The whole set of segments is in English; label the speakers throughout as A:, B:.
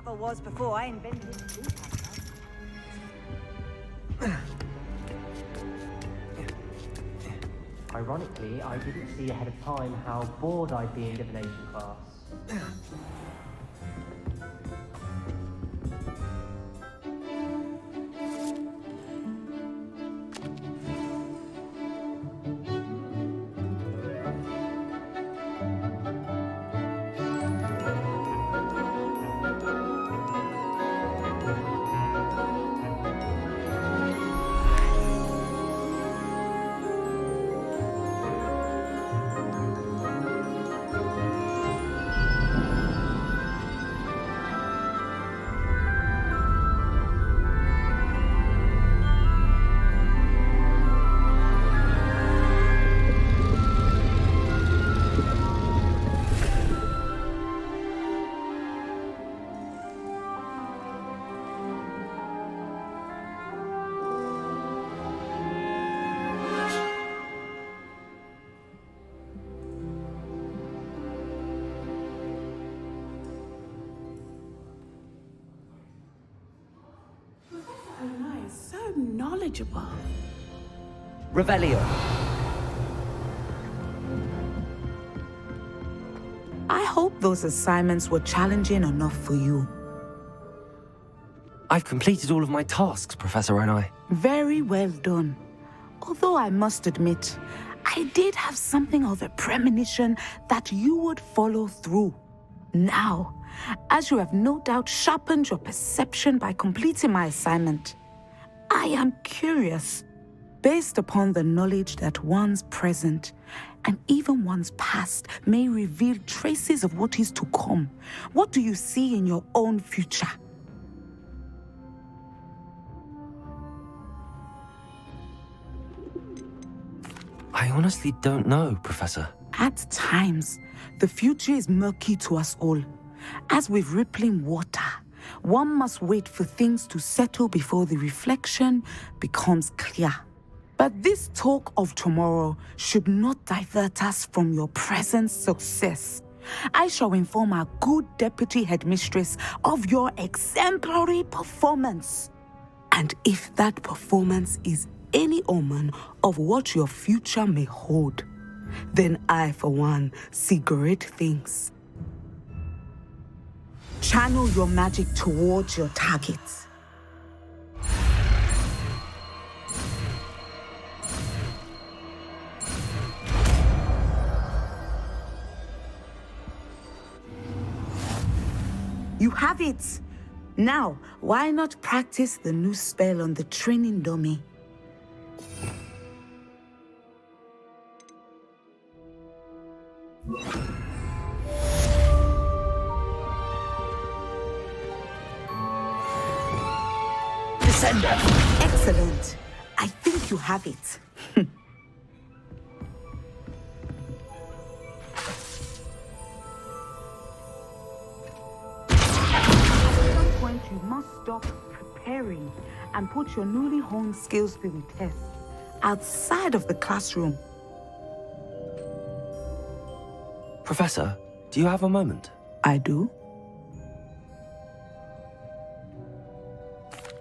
A: Travel was before I invented school calendar.
B: Ironically, I didn't see ahead of time how bored I'd be in divination class.
C: So knowledgeable.
B: Revelio.
C: I hope those assignments were challenging enough for you.
B: I've completed all of my tasks, Professor Onai.
C: Very well done. Although I must admit, I did have something of a premonition that you would follow through. Now, as you have no doubt sharpened your perception by completing my assignment, I am curious, based upon the knowledge that one's present and even one's past may reveal traces of what is to come. What do you see in your own future?
B: I honestly don't know, Professor.
C: At times, the future is murky to us all. As with rippling water, one must wait for things to settle before the reflection becomes clear. But this talk of tomorrow should not divert us from your present success. I shall inform our good deputy headmistress of your exemplary performance. And if that performance is any omen of what your future may hold, then I, for one, see great things. Channel your magic towards your targets. You have it! Now, why not practice the new spell on the training dummy?
B: Descender!
C: Excellent. I think you have it. At some point, you must stop preparing and put your newly honed skills to the test outside of the classroom.
B: Professor, do you have a moment?
C: I do.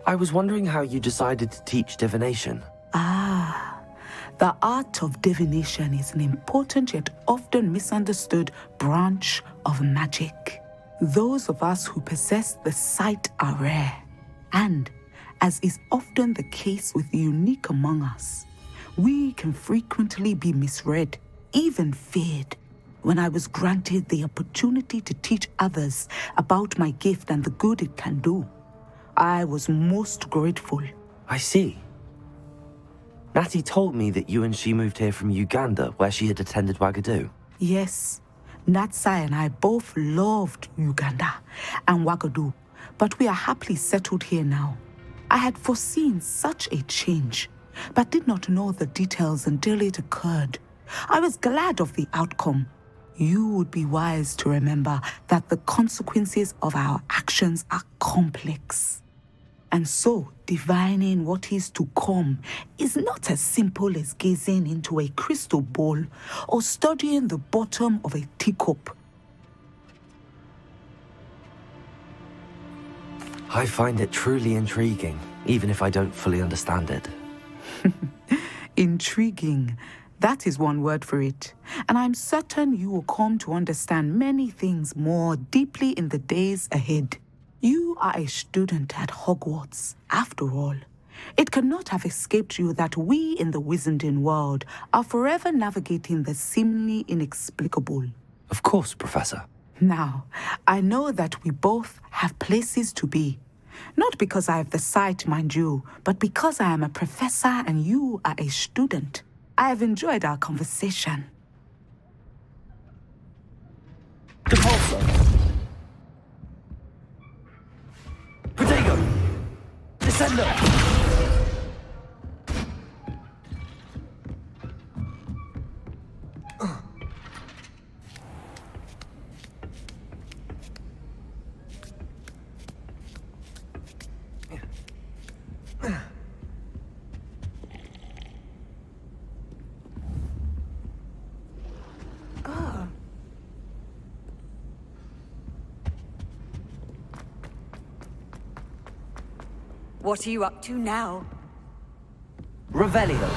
B: I was wondering how you decided to teach divination.
C: The art of divination is an important yet often misunderstood branch of magic. Those of us who possess the sight are rare, and, as is often the case with the unique among us, we can frequently be misread, even feared. When I was granted the opportunity to teach others about my gift and the good it can do, I was most grateful.
B: I see. Natty told me that you and she moved here from Uganda, where she had attended Wagadu.
C: Yes, Natsai and I both loved Uganda and Wagadu, but we are happily settled here now. I had foreseen such a change, but did not know the details until it occurred. I was glad of the outcome. You would be wise to remember that the consequences of our actions are complex. And so, divining what is to come is not as simple as gazing into a crystal ball or studying the bottom of a teacup.
B: I find it truly intriguing, even if I don't fully understand it.
C: Intriguing. That is one word for it. And I'm certain you will come to understand many things more deeply in the days ahead. You are a student at Hogwarts, after all. It cannot have escaped you that we in the Wizarding world are forever navigating the seemingly inexplicable.
B: Of course, Professor.
C: Now, I know that we both have places to be. Not because I have the sight, mind you, but because I am a professor and you are a student. I have enjoyed our conversation.
B: Depulso! Protego! Descendo!
A: What are you up to now?
B: Revelio.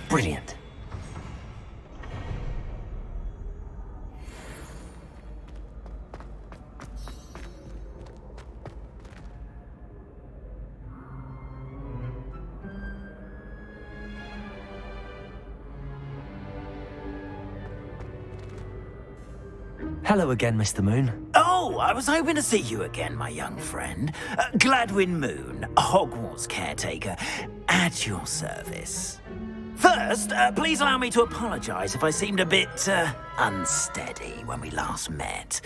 B: Brilliant. Hello again, Mr. Moon.
D: Oh, I was hoping to see you again, my young friend. Gladwin Moon, Hogwarts caretaker, at your service. First, please allow me to apologize if I seemed a bit, unsteady when we last met.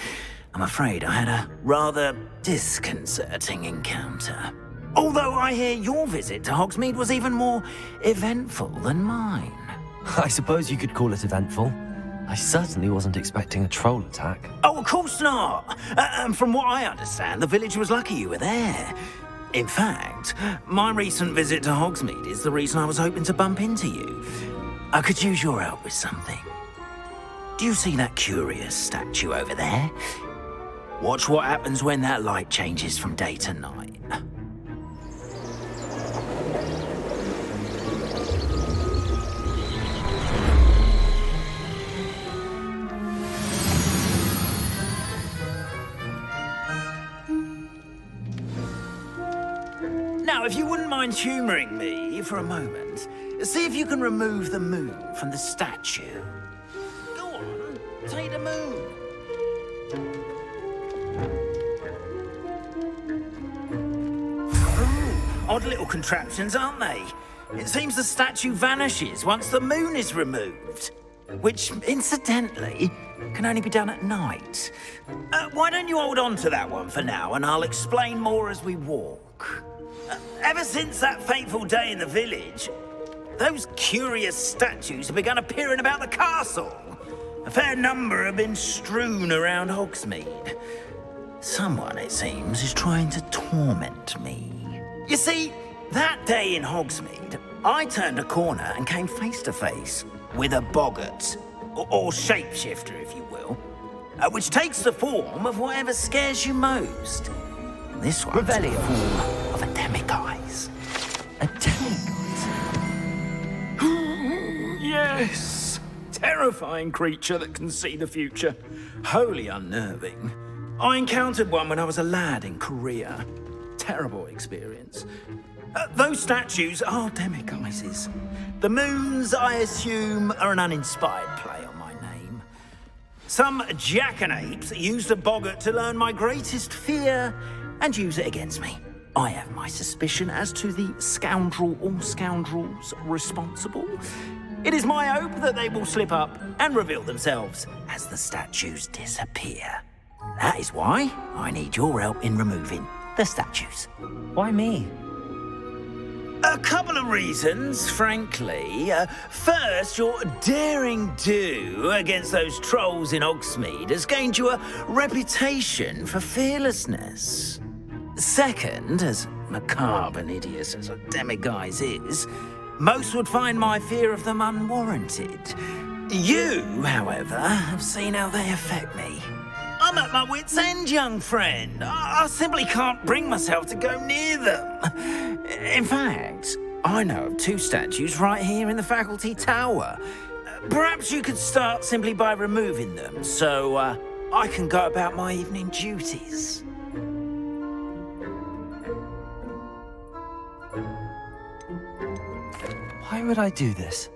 D: I'm afraid I had a rather disconcerting encounter. Although I hear your visit to Hogsmeade was even more eventful than mine.
B: I suppose you could call it eventful. I certainly wasn't expecting a troll attack.
D: Oh, of course not. From what I understand, the village was lucky you were there. In fact, my recent visit to Hogsmeade is the reason I was hoping to bump into you. I could use your help with something. Do you see that curious statue over there? Watch what happens when that light changes from day to night. Now, if you wouldn't mind humouring me for a moment, see if you can remove the moon from the statue. Go on, take the moon. Odd little contraptions, aren't they? It seems the statue vanishes once the moon is removed. Which, incidentally, can only be done at night. Why don't you hold on to that one for now, and I'll explain more as we walk. Ever since that fateful day in the village, those curious statues have begun appearing about the castle. A fair number have been strewn around Hogsmeade. Someone, it seems, is trying to torment me. You see, that day in Hogsmeade, I turned a corner and came face to face with a boggart, or shapeshifter, if you will, which takes the form of whatever scares you most. This one's in the form of a demiguise.
B: A demiguise?
D: Yes! Terrifying creature that can see the future. Wholly unnerving. I encountered one when I was a lad in Korea. Terrible experience. Those statues are demiguises. The moons, I assume, are an uninspired play on my name. Some jackanapes used a boggart to learn my greatest fear and use it against me. I have my suspicion as to the scoundrel or scoundrels responsible. It is my hope that they will slip up and reveal themselves as the statues disappear. That is why I need your help in removing the statues.
B: Why me?
D: A couple of reasons, frankly. First, your daring do against those trolls in Hogsmeade has gained you a reputation for fearlessness. Second, as macabre and hideous as a demiguise is, most would find my fear of them unwarranted. You, however, have seen how they affect me. I'm at my wit's end, young friend. I simply can't bring myself to go near them. In fact, I know of 2 statues right here in the faculty tower. Perhaps you could start simply by removing them, so I can go about my evening duties.
B: Why would I do this?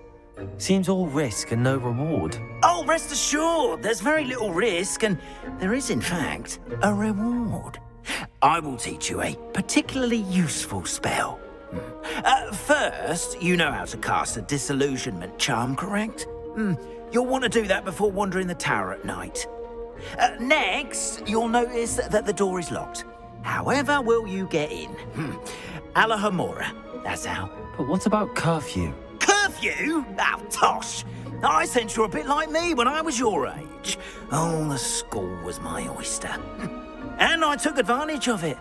B: Seems all risk and no reward.
D: Oh, rest assured, there's very little risk, and there is, in fact, a reward. I will teach you a particularly useful spell. First, you know how to cast a disillusionment charm, correct? You'll want to do that before wandering the tower at night. Next, you'll notice that the door is locked. However will you get in? Alohomora, that's how.
B: But what about curfew?
D: Curfew? Oh, tosh. I sense you're a bit like me when I was your age. Oh, the school was my oyster. And I took advantage of it.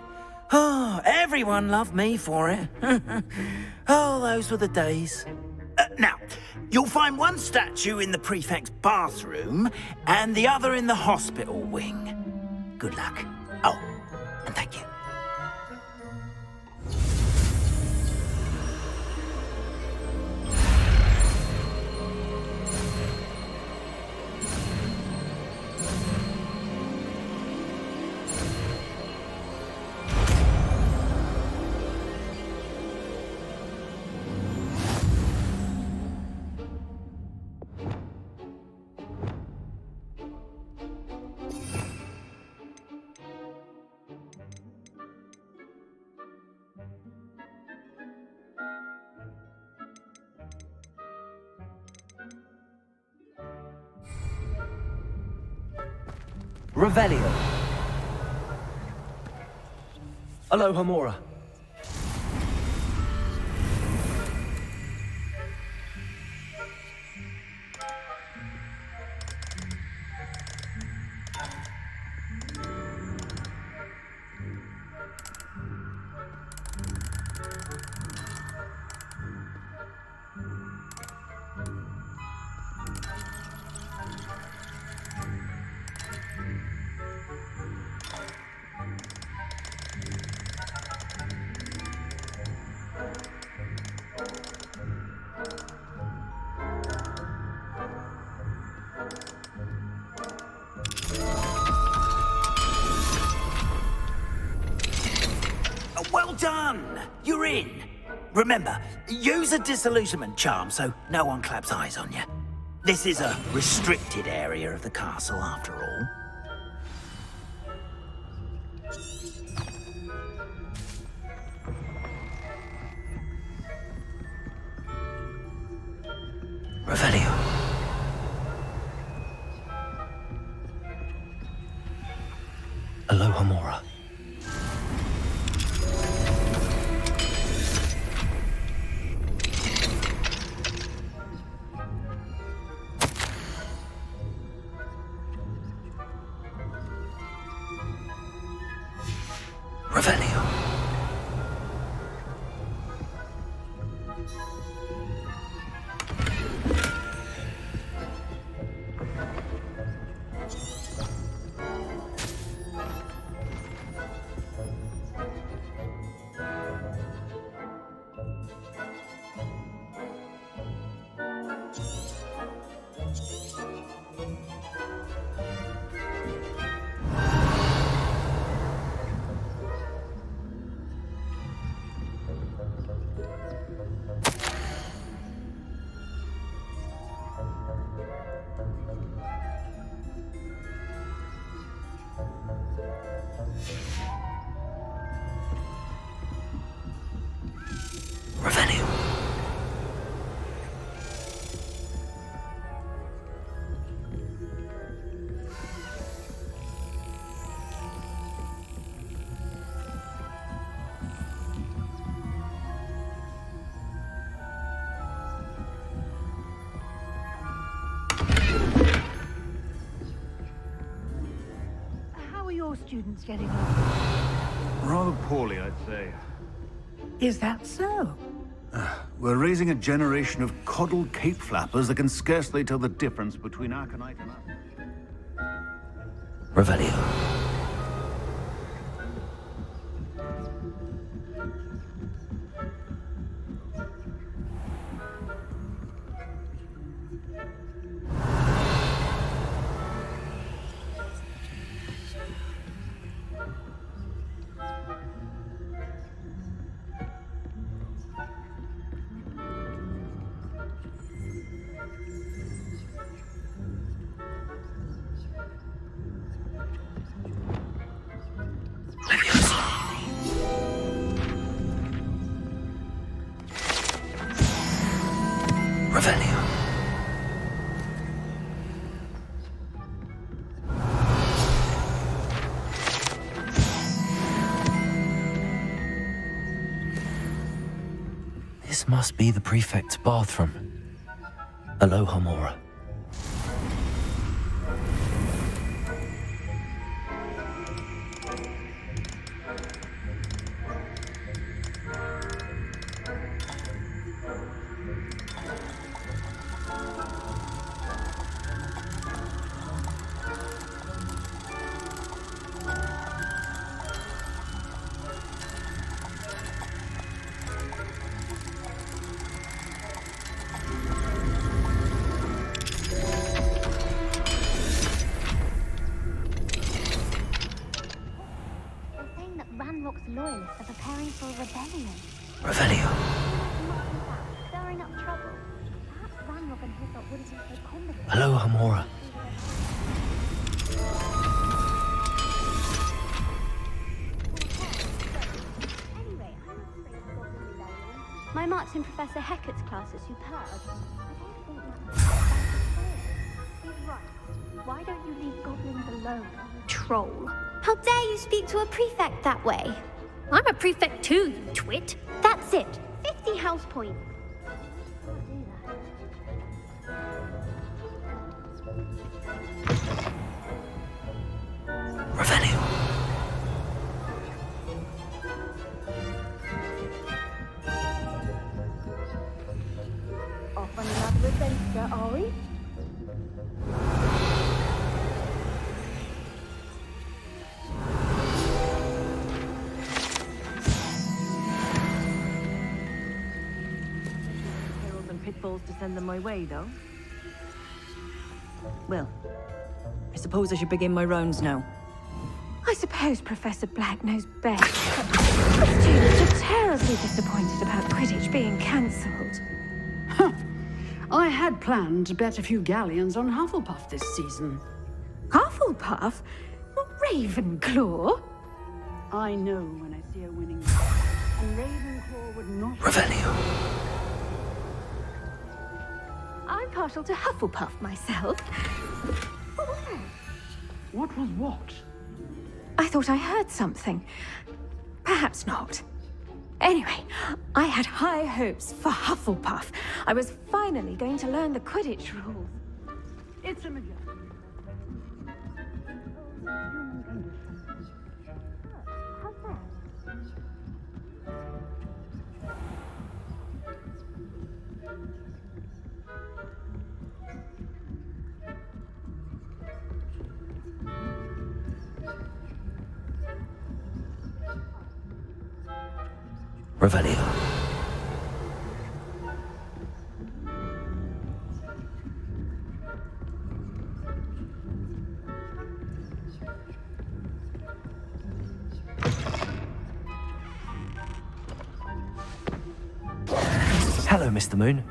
D: Oh, everyone loved me for it. Oh, those were the days. Now, you'll find one statue in the prefect's bathroom and the other in the hospital wing. Good luck. Oh, and thank you.
B: Revelio. Alohomora.
D: Well done! You're in. Remember, use a disillusionment charm so no one claps eyes on you. This is a restricted area of the castle, after all.
B: Revelio. Alohomora. Revelio. Revelio.
E: How are your students getting on?
F: Rather poorly, I'd say.
E: Is that so?
F: We're raising a generation of coddled cape flappers that can scarcely tell the difference between Arcanite and us.
B: Revelio. Revelio. This must be the prefect's bathroom. Alohomora.
G: Loyalists are preparing for a rebellion.
B: Revelio.
G: Stirring up trouble. Perhaps Ranrock and Hilltop wouldn't be so competent.
B: Alohomora.
G: Anyway, I'm not afraid of Goblin Rebellion. My marks in Professor Hecat's class are superb. I don't think that's He's right. Why don't you leave goblins alone, troll? How dare you speak to a prefect that way?
H: I'm a prefect too, you twit.
G: That's it. 50 house points.
B: Revelio.
G: Off on another adventure, are we?
E: Pitfalls to send them my way, though. Well, I suppose I should begin my rounds now.
I: I suppose Professor Black knows best, but the students are terribly disappointed about Quidditch being cancelled.
J: I had planned to bet a few galleons on Hufflepuff this season.
I: Hufflepuff? Ravenclaw?
J: I know when I see a winning and Ravenclaw would not...
B: Revelio.
I: I'm partial to Hufflepuff myself.
J: What was what?
I: I thought I heard something. Perhaps not. Anyway, I had high hopes for Hufflepuff. I was finally going to learn the Quidditch rules.
J: It's a majestic.
G: How's that?
B: Revelio. Hello, Mr. Moon.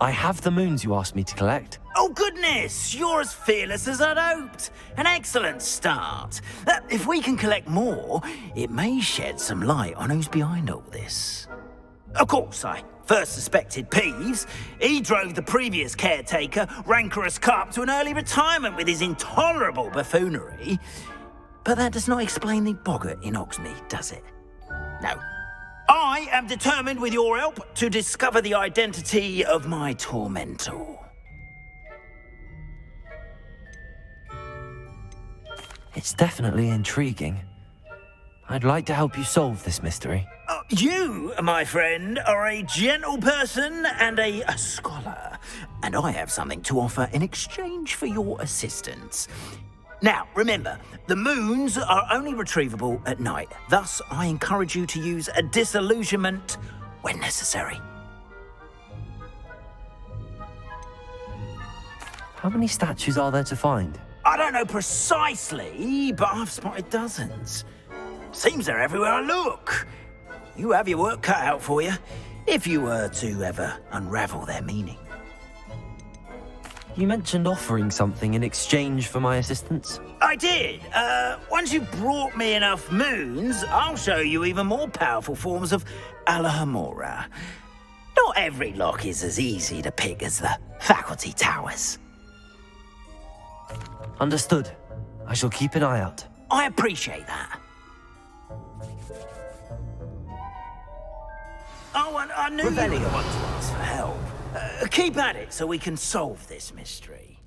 B: I have the moons you asked me to collect.
D: Oh, goodness! You're as fearless as I'd hoped. An excellent start. If we can collect more, it may shed some light on who's behind all this. Of course, I first suspected Peeves. He drove the previous caretaker, Rancorous Carp, to an early retirement with his intolerable buffoonery. But that does not explain the boggart in Oxmead, does it? No. I am determined, with your help, to discover the identity of my tormentor.
B: It's definitely intriguing. I'd like to help you solve this mystery.
D: You, my friend, are a gentle person and a scholar, and I have something to offer in exchange for your assistance. Now, remember, the moons are only retrievable at night. Thus, I encourage you to use a disillusionment when necessary.
B: How many statues are there to find?
D: I don't know precisely, but I've spotted dozens. Seems they're everywhere I look. You have your work cut out for you, if you were to ever unravel their meaning.
B: You mentioned offering something in exchange for my assistance?
D: I did. Once you've brought me enough moons, I'll show you even more powerful forms of Alohomora. Not every lock is as easy to pick as the faculty towers.
B: Understood. I shall keep an eye out.
D: I appreciate that. Oh, and I knew you would want to ask for help. Keep at it so we can solve this mystery.